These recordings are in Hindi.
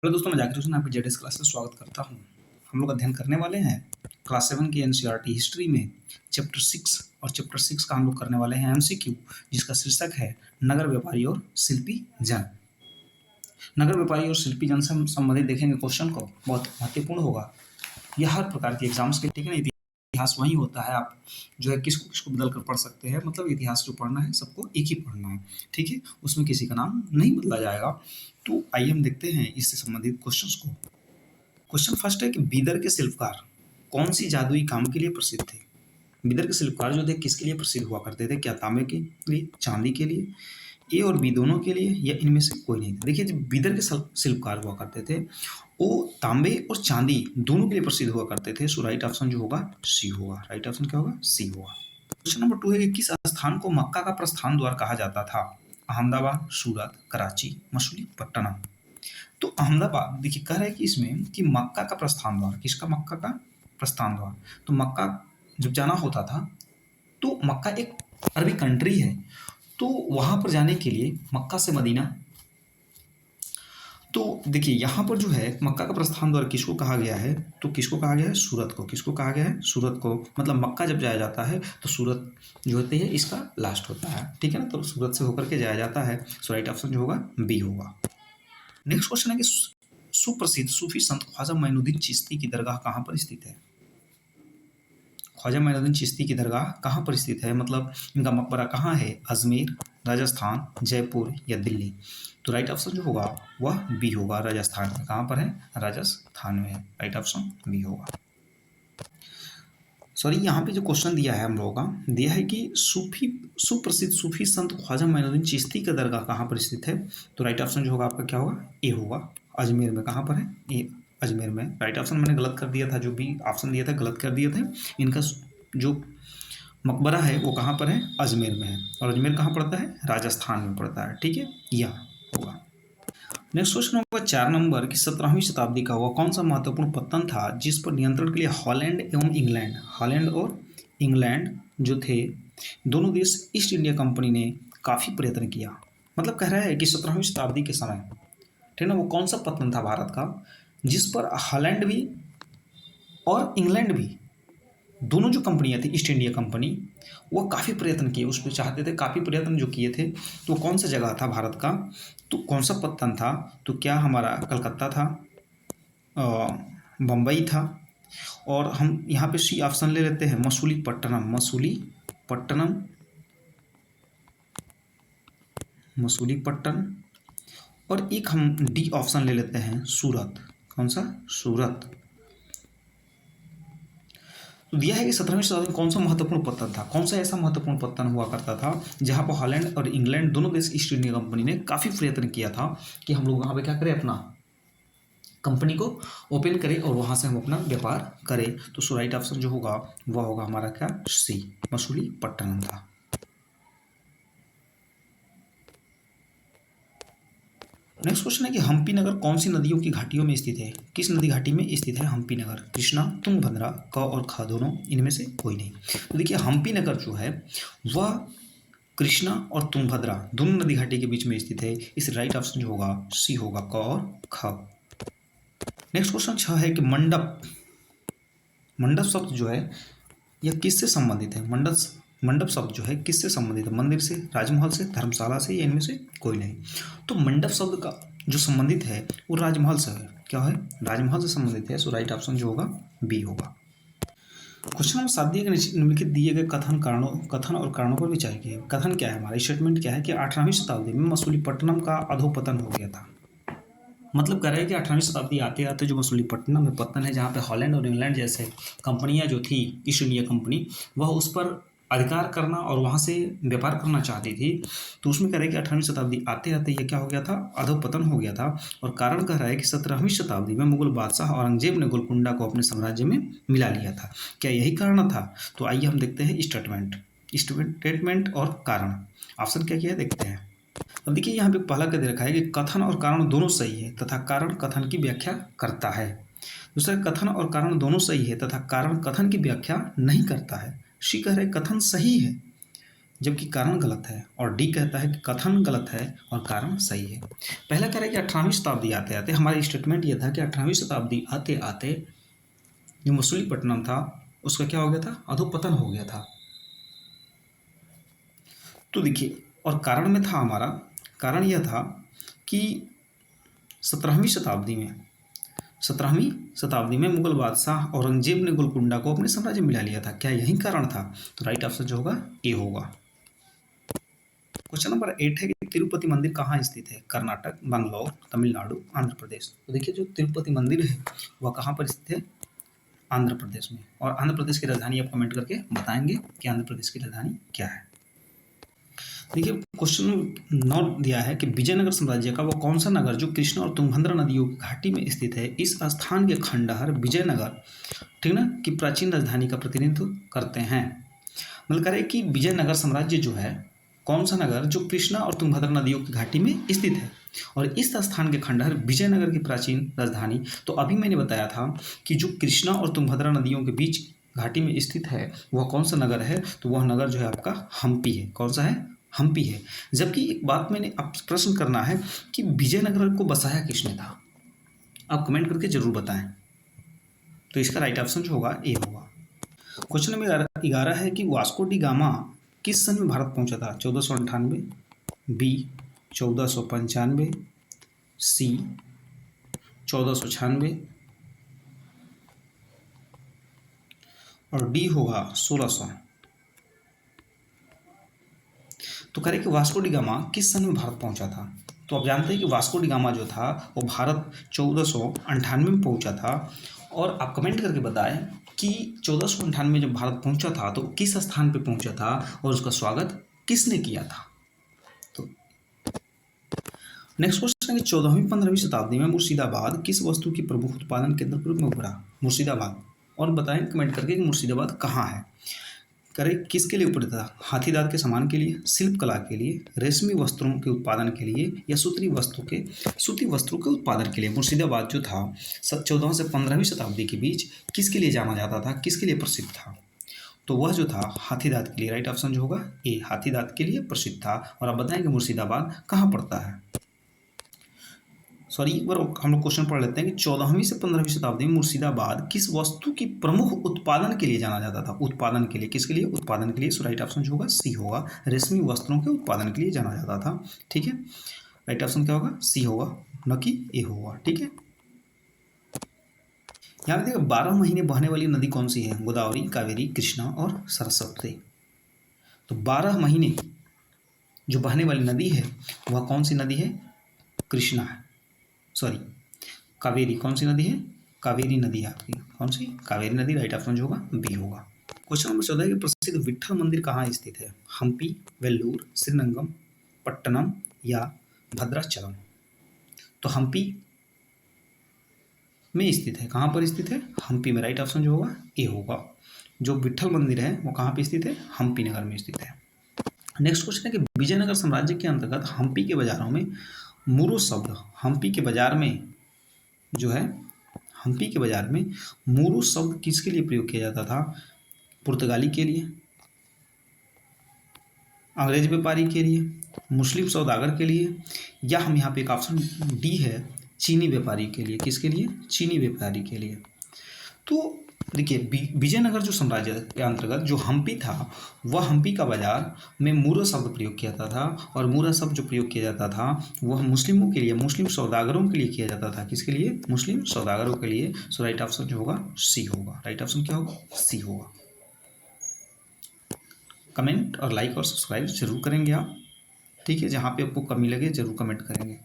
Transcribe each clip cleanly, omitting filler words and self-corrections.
हेलो दोस्तों, मैं जाकिर हुसैन आपकी जेडएस क्लास में स्वागत करता हूं। हम लोग अध्ययन करने वाले हैं क्लास 7 की एनसीईआरटी हिस्ट्री में चैप्टर 6 और चैप्टर 6 का हम लोग करने वाले हैं एमसीक्यू, जिसका शीर्षक है नगर व्यापारी और शिल्पी जन। नगर व्यापारी और शिल्पी जन से संबंधित देखेंगे क्वेश्चन को, बहुत महत्वपूर्ण होगा। यह हर प्रकार के एग्जाम्स के, ठीक है ना। इतिहास वही होता है, आप जो है किसको किसको बदल कर पढ़ सकते हैं। मतलब इतिहास जो पढ़ना है सबको एक ही पढ़ना है, ठीक है। उसमें किसी का नाम नहीं बदला जाएगा। तो आइए हम देखते हैं इससे संबंधित क्वेश्चंस को। क्वेश्चन फर्स्ट है कि बीदर के शिल्पकार कौन सी जादुई काम के लिए प्रसिद्ध थे। बीदर के शिल्पकार जो थे किसके लिए प्रसिद्ध हुआ करते थे? क्या तांबे के लिए, चांदी के लिए, ए और बी दोनों के लिए, या इनमें से कोई नहीं? देखिए, जब बीदर के शिल्पकार हुआ करते थे वो तांबे और चांदी दोनों के लिए प्रसिद्ध हुआ करते थे। सो राइट ऑप्शन जो होगा सी होगा। राइट ऑप्शन क्या होगा? सी होगा। क्वेश्चन नंबर 2 है कि किस स्थान को मक्का का प्रस्थान द्वार कहा जाता था? अहमदाबाद, सूरत, कराची, मसूलीपट्टनम। तो अहमदाबाद, देखिए कह रहा है कि इसमें कि मक्का का प्रस्थान द्वार, किसका? मक्का का प्रस्थान द्वार। तो मक्का जब जाना होता था तो मक्का एक अरबी कंट्री है, तो वहां पर जाने के लिए मक्का से मदीना, तो देखिए यहाँ पर जो है मक्का का प्रस्थान द्वार किसको कहा गया है? तो किसको कहा गया है? सूरत को। किसको कहा गया है? सूरत को। मतलब मक्का जब जाया जाता है तो सूरत जो होती है इसका लास्ट होता है, ठीक है ना। तो सूरत से होकर के जाया जाता है। सो राइट ऑप्शन जो होगा बी होगा। नेक्स्ट क्वेश्चन है कि सुप्रसिद्ध सूफी संत ख्वाजा मोइनुद्दीन चिश्ती की दरगाह कहाँ पर स्थित है? ख्वाजा मोइनुद्दीन चिश्ती की दरगाह कहाँ पर स्थित है? मतलब इनका मकबरा कहाँ है? अजमेर, राजस्थान, जयपुर या दिल्ली? तो राइट ऑप्शन जो होगा वह बी होगा, राजस्थान में। कहाँ पर है? राजस्थान में है। राइट ऑप्शन बी होगा। सॉरी, यहाँ पे जो क्वेश्चन दिया है हम लोगों का, दिया है कि सुप्रसिद्ध सूफी संत ख्वाजा मोइनुद्दीन चिश्ती का दरगाह कहाँ पर स्थित है? तो राइट ऑप्शन जो होगा आपका क्या होगा? ए होगा, अजमेर में। कहाँ पर है? ए, अजमेर में। राइट ऑप्शन मैंने गलत कर दिया था, जो भी ऑप्शन दिया था गलत कर दिए थे। इनका जो मकबरा है वो कहाँ पर है? अजमेर में है। और अजमेर कहाँ पड़ता है? राजस्थान में पड़ता है, ठीक है। यह होगा। नेक्स्ट क्वेश्चन होगा 4 नंबर की 17वीं शताब्दी का वह कौन सा महत्वपूर्ण पत्तन था जिस पर नियंत्रण के लिए हॉलैंड एवं इंग्लैंड, हॉलैंड और इंग्लैंड जो थे दोनों देश, ईस्ट इंडिया कंपनी ने काफ़ी प्रयत्न किया। मतलब कह रहा है कि 17वीं शताब्दी के समय, ठीक है ना, वो कौन सा पत्तन था भारत का जिस पर हॉलैंड भी और इंग्लैंड भी, दोनों जो कंपनियां थी ईस्ट इंडिया कंपनी, वो काफ़ी प्रयत्न किए, उस पर चाहते थे, काफ़ी प्रयत्न जो किए थे। तो कौन सा जगह था भारत का? तो कौन सा पत्तन था? तो क्या हमारा कलकत्ता था, बम्बई था, और हम यहाँ पे सी ऑप्शन ले लेते हैं, मसूलीपट्टनम। मसूलीपट्टनम, मसूलीपट्टनम। और एक हम डी ऑप्शन ले लेते हैं, सूरत। कौन सा? सूरत। तो दिया है कि 17वीं शताब्दी में कौन सा महत्वपूर्ण पत्तन था, कौन सा ऐसा महत्वपूर्ण पत्तन हुआ करता था जहां पर हॉलैंड और इंग्लैंड दोनों देश, ईस्ट इंडिया कंपनी ने काफ़ी प्रयत्न किया था कि हम लोग वहाँ पे क्या करें, अपना कंपनी को ओपन करें और वहाँ से हम अपना व्यापार करें। तो सो राइट ऑप्शन जो होगा वह होगा हमारा क्या? सी, मसूलीपट्टनम था। नेक्स्ट क्वेश्चन है कि हम्पी नगर कौन सी नदियों की घाटियों में स्थित है? किस नदी घाटी में स्थित है हम्पी नगर? कृष्णा, तुंगभद्रा, क और ख दोनों, इनमें से कोई नहीं। तो देखिए हम्पी नगर जो है वह कृष्णा और तुंगभद्रा दोनों नदी घाटी के बीच में स्थित है। इस राइट ऑप्शन जो होगा सी होगा, क और ख। नेक्स्ट क्वेश्चन 6 है कि मंडप, मंडप शब्द जो है यह किससे संबंधित है? मंडप शब्द जो है किससे संबंधित है? मंदिर से, राजमहल से, धर्मशाला से, या इनमें से कोई नहीं? तो मंडप शब्द का जो संबंधित है वो राजमहल से है। क्या है? राजमहल से संबंधित है। सो राइट ऑप्शन जो होगा बी होगा। क्वेश्चन नंबर 7 दिए गए निम्नलिखित दिए गए कथन और कारणों पर विचार कीजिए। कथन क्या है हमारा? स्टेटमेंट क्या है कि 18वीं शताब्दी में मसूलीपट्टनम का अधोपतन हो गया था। मतलब कह रहे हैं कि 18वीं शताब्दी आते आते जो मसूलीपट्टनम में पतन है, जहाँ पे हॉलैंड और इंग्लैंड जैसे कंपनियां जो थी, ईस्ट इंडिया कंपनी, वह उस पर अधिकार करना और वहाँ से व्यापार करना चाहती थी। तो उसमें कह रहे हैं कि 18वीं शताब्दी आते आते ये क्या हो गया था? अधोपतन हो गया था। और कारण कह रहा है कि 17वीं शताब्दी में मुगल बादशाह औरंगजेब ने गोलकुंडा को अपने साम्राज्य में मिला लिया था। क्या यही कारण था? तो आइए हम देखते हैं स्टेटमेंट और कारण। ऑप्शन क्या किया है देखते हैं। अब देखिए यहाँ पे पहला क्या दे रखा है कि कथन और कारण दोनों सही है तथा कारण कथन की व्याख्या करता है। दूसरा, कथन और कारण दोनों सही है तथा कारण कथन की व्याख्या नहीं करता है। सी कह रहे कथन सही है, जबकि कारण गलत है, और डी कहता है कि कथन गलत है और कारण सही है। पहला कह रहा है कि 18वीं शताब्दी आते आते, हमारी स्टेटमेंट यह था कि 18वीं शताब्दी आते आते जो मछलीपट्टनम था उसका क्या हो गया था, अधोपतन हो गया था। तो देखिए, और कारण में था हमारा, कारण यह था कि 17वीं शताब्दी में मुगल बादशाह औरंगजेब ने गोलकुंडा को अपने साम्राज्य में मिला लिया था। क्या यही कारण था? तो राइट ऑप्शन जो होगा ए होगा। क्वेश्चन नंबर 8 है कि तिरुपति मंदिर कहाँ स्थित है? कर्नाटक, बंगलौर, तमिलनाडु, आंध्र प्रदेश। तो देखिए, जो तिरुपति मंदिर है वह कहाँ पर स्थित है? आंध्र प्रदेश में। और आंध्र प्रदेश की राजधानी आप कमेंट करके बताएंगे कि आंध्र प्रदेश की राजधानी क्या है। देखिए, क्वेश्चन 9 दिया है कि विजयनगर साम्राज्य का वो कौन सा नगर जो कृष्णा और तुंगभद्रा नदियों की घाटी में स्थित है, इस स्थान के खंडहर विजयनगर, ठीक ना, की प्राचीन राजधानी का प्रतिनिधित्व करते हैं। मतलब कह रहे कि विजयनगर साम्राज्य जो है, कौन सा नगर जो कृष्णा और तुंगभद्रा नदियों की घाटी में स्थित है, और इस स्थान के खंडहर विजयनगर की प्राचीन राजधानी। तो अभी मैंने बताया था कि जो कृष्णा और तुंगभद्रा नदियों के बीच घाटी में स्थित है वह कौन सा नगर है, तो वह नगर जो है आपका हम्पी है। कौन सा है? हम्पी है। जबकि एक बात मैंने आप प्रश्न करना है कि विजयनगर को बसाया किसने था, आप कमेंट करके जरूर बताएं। तो इसका राइट ऑप्शन जो होगा ए होगा। क्वेश्चन नंबर 11 है कि वास्को डी गामा किस सन में भारत पहुंचा था? 1498, बी 1495, सी 1496 और डी होगा 1600। तो कह रहे कि वास्को डी गामा किस सन में भारत पहुंचा था? तो आप जानते हैं कि वास्को डी गामा जो था वो भारत 1498 में पहुंचा था। और आप कमेंट करके बताएं कि 1498 में जब भारत पहुंचा था तो किस स्थान पे पहुंचा था और उसका स्वागत किसने किया था। तो नेक्स्ट क्वेश्चन है कि 14वीं-15वीं शताब्दी में मुर्शिदाबाद किस वस्तु की प्रमुख उत्पादन केंद्र के रूप में उभरा? मुर्शिदाबाद, और बताएं कमेंट करके कि मुर्शिदाबाद कहाँ है। करे किसके लिए उपलब्ध था? हाथी दांत के सामान के लिए, शिल्प कला के लिए, रेशमी वस्त्रों के उत्पादन के लिए, या सूती वस्त्रों के उत्पादन के लिए। मुर्शिदाबाद जो था 14 से 15वीं शताब्दी के बीच किसके लिए जाना जाता था, किसके लिए प्रसिद्ध था? तो वह जो था हाथी दांत के लिए। राइट ऑप्शन जो होगा ए, हाथी दांत के लिए प्रसिद्ध था। और आप बताएं कि मुर्शिदाबाद कहाँ पड़ता है। सॉरी, एक बार हम लोग क्वेश्चन पढ़ लेते हैं कि 14वीं से 15वीं शताब्दी में मुर्शिदाबाद किस वस्तु की प्रमुख उत्पादन के लिए जाना जाता था? उत्पादन के लिए, किसके लिए? उत्पादन के लिए। सो राइट ऑप्शन जो होगा सी होगा, रेशमी वस्त्रों के उत्पादन के लिए जाना जाता था। ठीक है, राइट ऑप्शन क्या होगा? सी होगा, न कि ए होगा। ठीक है, यहाँ पे देखिए 12 महीने बहने वाली नदी कौन सी है? गोदावरी, कावेरी, कृष्णा और सरस्वती। तो 12 महीने जो बहने वाली नदी है वह कौन सी नदी है? कृष्णा है, सॉरी कावेरी। कौन सी नदी है? कावेरी नदी है आपकी। कौन सी? कावेरी नदी। राइट ऑप्शन जो होगा बी होगा। क्वेश्चन नंबर 14 कि प्रसिद्ध विट्ठल मंदिर कहाँ स्थित है? हम्पी, वेल्लूर, श्रीरंगम, पट्टनम या भद्राचलम। तो हम्पी में स्थित है। कहाँ पर स्थित है? हम्पी में। राइट ऑप्शन जो होगा ए होगा। जो विट्ठल मंदिर है वो कहाँ पे स्थित है? हम्पी नगर में स्थित है। नेक्स्ट क्वेश्चन है कि विजयनगर साम्राज्य के अंतर्गत हम्पी के बाजारों में मुरो शब्द, हम्पी के बाजार में जो है, हम्पी के बाजार में मूरो शब्द किसके लिए प्रयोग किया जाता था? पुर्तगाली के लिए, अंग्रेज व्यापारी के लिए, मुस्लिम सौदागर के लिए, या हम यहाँ पे एक ऑप्शन डी है चीनी व्यापारी के लिए। किसके लिए? चीनी व्यापारी के लिए। तो देखिए, विजयनगर जो साम्राज्य के अंतर्गत जो हम्पी था वह हम्पी का बाजार में मूरा शब्द प्रयोग किया जाता था। और मूरा शब्द जो प्रयोग किया जाता था वह मुस्लिमों के लिए, मुस्लिम सौदागरों के लिए किया जाता था। किसके लिए? मुस्लिम सौदागरों के लिए। सो राइट ऑप्शन जो होगा सी होगा। राइट ऑप्शन क्या होगा? सी होगा। कमेंट और लाइक और सब्सक्राइब जरूर करेंगे आप। ठीक है, जहाँ पे आपको कमी लगे जरूर कमेंट करेंगे।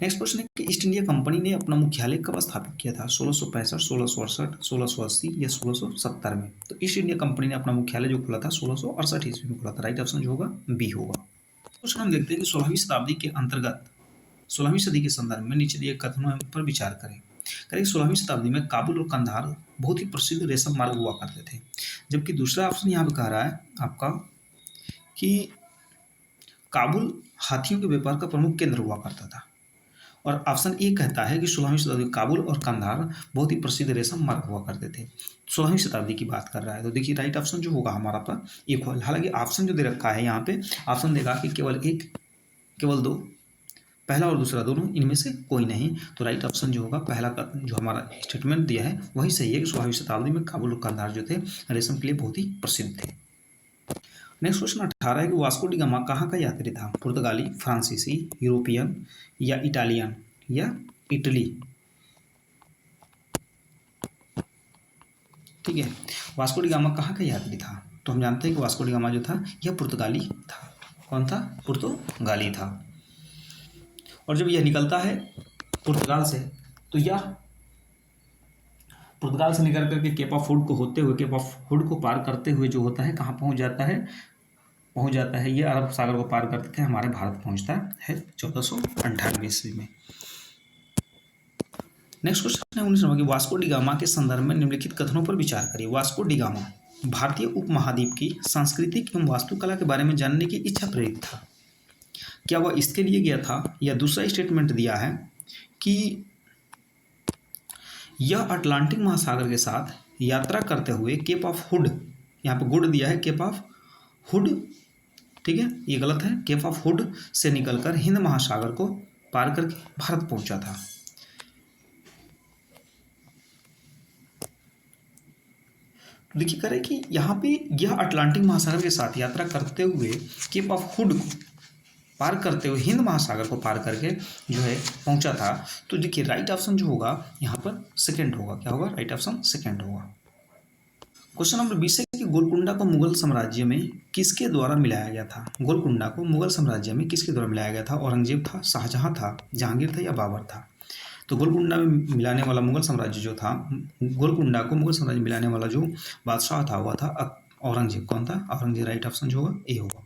नेक्स्ट क्वेश्चन है कि ईस्ट इंडिया कंपनी ने अपना मुख्यालय कब स्थापित किया था? 1665, 1668, 1680 या 1670 में। तो ईस्ट इंडिया कंपनी ने अपना मुख्यालय जो खोला था 1668 ईस्वी में खोला था। राइट ऑप्शन जो होगा बी होगा। क्वेश्चन हम देखते हैं कि 16वीं शताब्दी के अंतर्गत 16वीं सदी के संदर्भ में नीचे दिए कथनों पर विचार करें। करें 16वीं शताब्दी में काबुल और कंधार बहुत ही प्रसिद्ध रेशम मार्ग हुआ करते थे। जबकि दूसरा ऑप्शन यहाँ पे कह रहा है आपका कि काबुल हाथियों के व्यापार का प्रमुख केंद्र हुआ करता था। और ऑप्शन ए कहता है कि 16वीं शताब्दी में काबुल और कंधार बहुत ही प्रसिद्ध रेशम मार्ग हुआ करते थे। 16वीं शताब्दी की बात कर रहा है, तो देखिए राइट ऑप्शन जो होगा हमारा पर एक होगा। हालांकि ऑप्शन जो दे रखा है यहाँ पे, ऑप्शन देगा कि केवल एक, केवल दो, पहला और दूसरा दोनों, इनमें से कोई नहीं। तो राइट ऑप्शन जो होगा पहला का जो हमारा स्टेटमेंट दिया है वही सही है कि 16वीं शताब्दी में काबुल और कंधार जो थे रेशम के लिए बहुत ही प्रसिद्ध थे। नेक्स्ट क्वेश्चन 18 है कि वास्को डी गामा कहाँ का यात्री था? पुर्तगाली, फ्रांसीसी, यूरोपियन या इटालियन या इटली। ठीक है, वास्को डी गामा कहाँ का यात्री था? तो हम जानते हैं कि वास्को डी गामा जो था यह पुर्तगाली था। कौन था? पुर्तगाली था। और जब यह निकलता है पुर्तगाल से, तो यह पुर्तगाल से निकल करके केप ऑफ हुड को होते हुए, केप ऑफ हुड को पार करते हुए जो होता है कहाँ पहुँच जाता है? पहुँच जाता है ये अरब सागर को पार करके हमारे भारत पहुँचता है 1498 ईस्वी में। नेक्स्ट क्वेश्चन है 19 नंबर की, वास्को डी गामा के संदर्भ में निम्नलिखित कथनों पर विचार करिए। वास्को डी गामा भारतीय उपमहाद्वीप की सांस्कृतिक एवं वास्तुकला के बारे में जानने की इच्छा प्रेरित था। क्या वह इसके लिए गया था? या दूसरा स्टेटमेंट दिया है कि यह अटलांटिक महासागर के साथ यात्रा करते हुए केप ऑफ हुड, यहाँ पे गुड दिया है, केप ऑफ हुड, ठीक है, ये गलत है, केप ऑफ हुड से निकलकर हिंद महासागर को पार करके भारत पहुंचा था। तो देखिए कह रहे कि यहाँ पे यह अटलांटिक महासागर के साथ यात्रा करते हुए केप ऑफ हुड को पार करते हुए हिंद महासागर को पार करके जो है पहुंचा था। तो देखिए राइट ऑप्शन जो होगा यहाँ पर सेकंड होगा। क्या होगा? राइट ऑप्शन सेकंड होगा। क्वेश्चन नंबर 20 है कि गोलकुंडा को मुगल साम्राज्य में किसके द्वारा मिलाया गया था? गोलकुंडा को मुगल साम्राज्य में किसके द्वारा मिलाया गया था? औरंगजेब था, शाहजहां था, जहांगीर था या बाबर था? तो गोलकुंडा में मिलाने वाला मुगल साम्राज्य जो था, गोलकुंडा को मुगल साम्राज्य में मिलाने वाला जो बादशाह था वह था औरंगजेब। कौन था? औरंगजेब। राइट ऑप्शन जो होगा ए होगा।